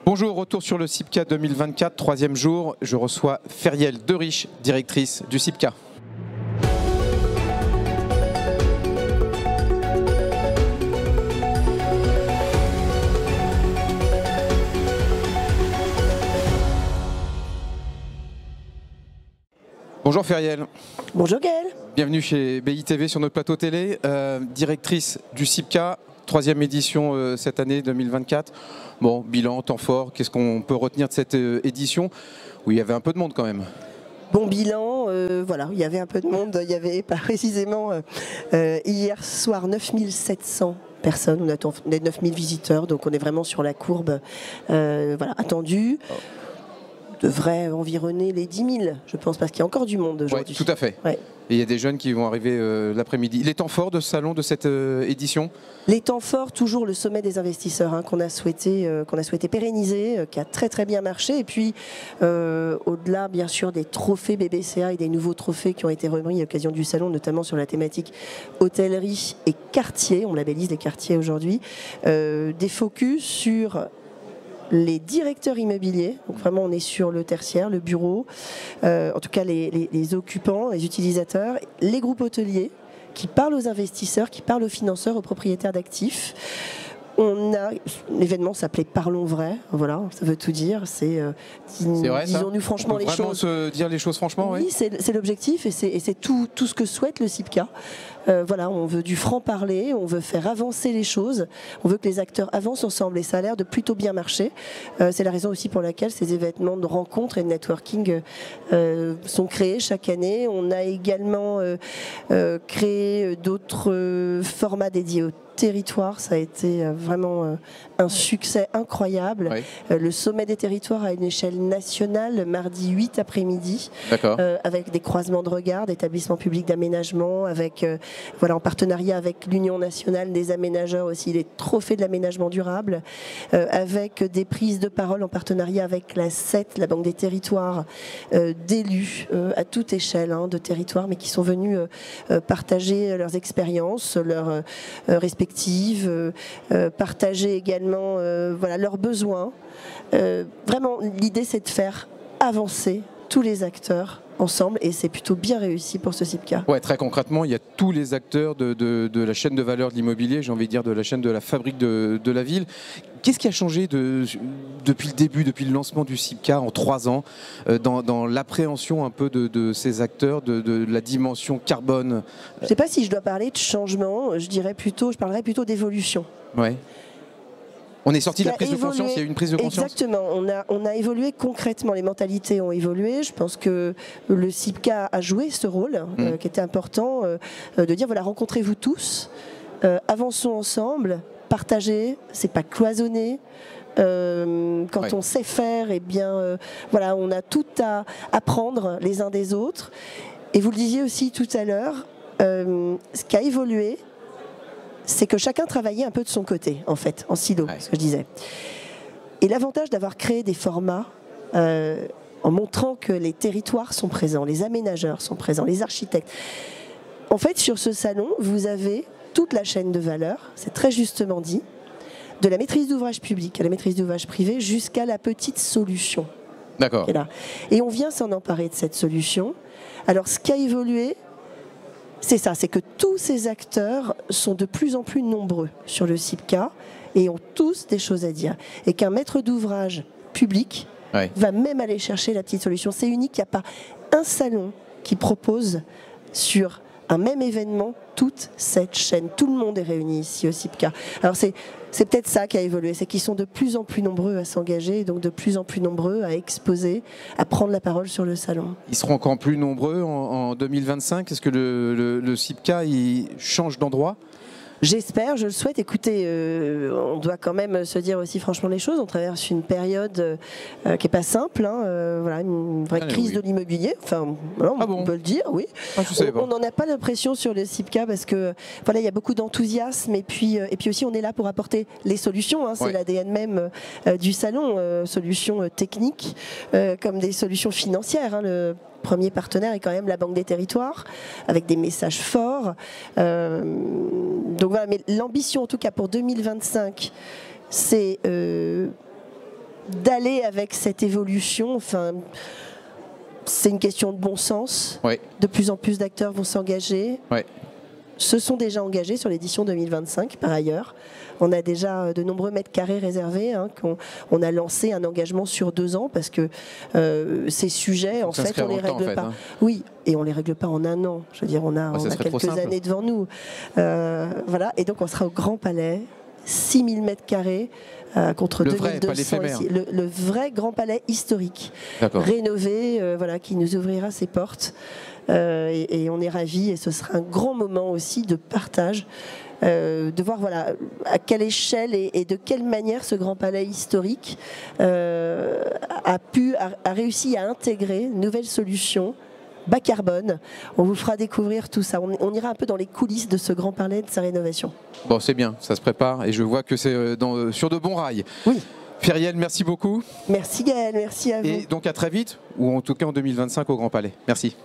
Bonjour, retour sur le CIPCA 2024, troisième jour. Je reçois Feriel Deriche, directrice du CIPCA. Bonjour Feriel. Bonjour Gaël. Bienvenue chez BITV sur notre plateau télé. Directrice du CIPCA, troisième édition cette année 2024. Bon, bilan, temps fort, qu'est-ce qu'on peut retenir de cette édition où il y avait un peu de monde quand même? Bon bilan, voilà, il y avait un peu de monde. Il y avait pas précisément hier soir 9700 personnes, on attend 9000 visiteurs, donc on est vraiment sur la courbe voilà, attendue. Devrait environner les 10 000, je pense, parce qu'il y a encore du monde aujourd'hui. Oui, tout à fait. Ouais. Et il y a des jeunes qui vont arriver l'après-midi. Les temps forts de ce salon, de cette édition? Les temps forts, toujours le sommet des investisseurs qu'on a souhaité pérenniser, qui a très très bien marché. Et puis, au-delà, bien sûr, des trophées BBCA et des nouveaux trophées qui ont été remis à l'occasion du salon, notamment sur la thématique hôtellerie et quartier, on labellise les quartiers aujourd'hui, des focus sur les directeurs immobiliers, donc vraiment on est sur le tertiaire, le bureau, en tout cas les occupants, les utilisateurs, les groupes hôteliers qui parlent aux investisseurs, qui parlent aux financeurs, aux propriétaires d'actifs. L'événement s'appelait Parlons vrai, voilà, ça veut tout dire. C'est disons-nous franchement les choses. Se dire les choses franchement, oui. C'est l'objectif et c'est tout ce que souhaite le CIPCA. Voilà, on veut du franc-parler, on veut faire avancer les choses, on veut que les acteurs avancent ensemble et ça a l'air de plutôt bien marcher. C'est la raison aussi pour laquelle ces événements de rencontres et de networking sont créés chaque année. On a également créé d'autres formats dédiés au territoire, ça a été vraiment un succès incroyable. Oui. Le sommet des territoires à une échelle nationale, mardi 8 après-midi, avec des croisements de regards d'établissements publics d'aménagement, avec voilà, en partenariat avec l'Union nationale des aménageurs aussi, les trophées de l'aménagement durable, avec des prises de parole en partenariat avec la CET, la Banque des territoires, d'élus à toute échelle de territoires, mais qui sont venus partager leurs expériences, leurs respectives, partager également voilà, leurs besoins. Vraiment, l'idée, c'est de faire avancer tous les acteurs ensemble et c'est plutôt bien réussi pour ce CIPCA. Ouais, très concrètement, il y a tous les acteurs de la chaîne de valeur de l'immobilier, j'ai envie de dire de la chaîne de la fabrique de la ville. Qu'est-ce qui a changé depuis le début, depuis le lancement du CIPCA en 3 ans, dans l'appréhension un peu de ces acteurs, de la dimension carbone? Je ne sais pas si je dois parler de changement, je parlerais plutôt d'évolution. Ouais. On est sorti de la prise de conscience, il y a eu une prise de conscience. Exactement, on a évolué concrètement, les mentalités ont évolué. Je pense que le CIPCA a joué ce rôle qui était important, de dire voilà, rencontrez-vous tous, avançons ensemble, partagez, c'est pas cloisonné. Quand on sait faire, eh bien, voilà, on a tout à apprendre les uns des autres. Et vous le disiez aussi tout à l'heure, ce qui a évolué, c'est que chacun travaillait un peu de son côté, en fait, en silo, ce que je disais. Et l'avantage d'avoir créé des formats en montrant que les territoires sont présents, les aménageurs sont présents, les architectes. En fait, sur ce salon, vous avez toute la chaîne de valeur, c'est très justement dit, de la maîtrise d'ouvrage public à la maîtrise d'ouvrage privé jusqu'à la petite solution. D'accord. Et on vient s'en emparer de cette solution. Alors, ce qui a évolué, c'est ça, c'est que tous ces acteurs sont de plus en plus nombreux sur le CIPCA et ont tous des choses à dire. Et qu'un maître d'ouvrage public va même aller chercher la petite solution. C'est unique, il n'y a pas un salon qui propose sur un même événement toute cette chaîne. Tout le monde est réuni ici au CIPCA. Alors c'est peut-être ça qui a évolué, c'est qu'ils sont de plus en plus nombreux à s'engager et donc de plus en plus nombreux à exposer, à prendre la parole sur le salon. Ils seront encore plus nombreux en 2025. Est-ce que le CIPCA il change d'endroit ? J'espère, je le souhaite. Écoutez, on doit quand même se dire aussi franchement les choses. On traverse une période qui n'est pas simple, voilà, une vraie crise de l'immobilier. Enfin, voilà, on peut le dire, oui. On n'en a pas l'impression sur le CIPCA parce que voilà, il y a beaucoup d'enthousiasme et puis aussi on est là pour apporter les solutions. C'est l'ADN même du salon, solutions techniques comme des solutions financières. Le premier partenaire est quand même la Banque des territoires, avec des messages forts. Donc voilà, mais l'ambition en tout cas pour 2025, c'est d'aller avec cette évolution. Enfin, c'est une question de bon sens. Ouais. De plus en plus d'acteurs vont s'engager. Ouais. Se sont déjà engagés sur l'édition 2025 par ailleurs. On a déjà de nombreux mètres carrés réservés. On a lancé un engagement sur 2 ans parce que ces sujets, en fait, on les règle pas. Oui, et on les règle pas en 1 an. Je veux dire, on a quelques années devant nous. Voilà, et donc on sera au Grand Palais, 6000 mètres carrés. Contre 2200 ici. Le vrai Grand Palais historique, rénové, voilà, qui nous ouvrira ses portes. Et on est ravis, et ce sera un grand moment aussi de partage, de voir voilà, à quelle échelle et de quelle manière ce Grand Palais historique a réussi à intégrer une nouvelle solution bas carbone. On vous fera découvrir tout ça. On ira un peu dans les coulisses de ce Grand Palais, de sa rénovation. Bon, c'est bien, ça se prépare et je vois que c'est sur de bons rails. Oui. Pierriel, merci beaucoup. Merci Gaël, merci à vous. Et donc à très vite, ou en tout cas en 2025 au Grand Palais. Merci.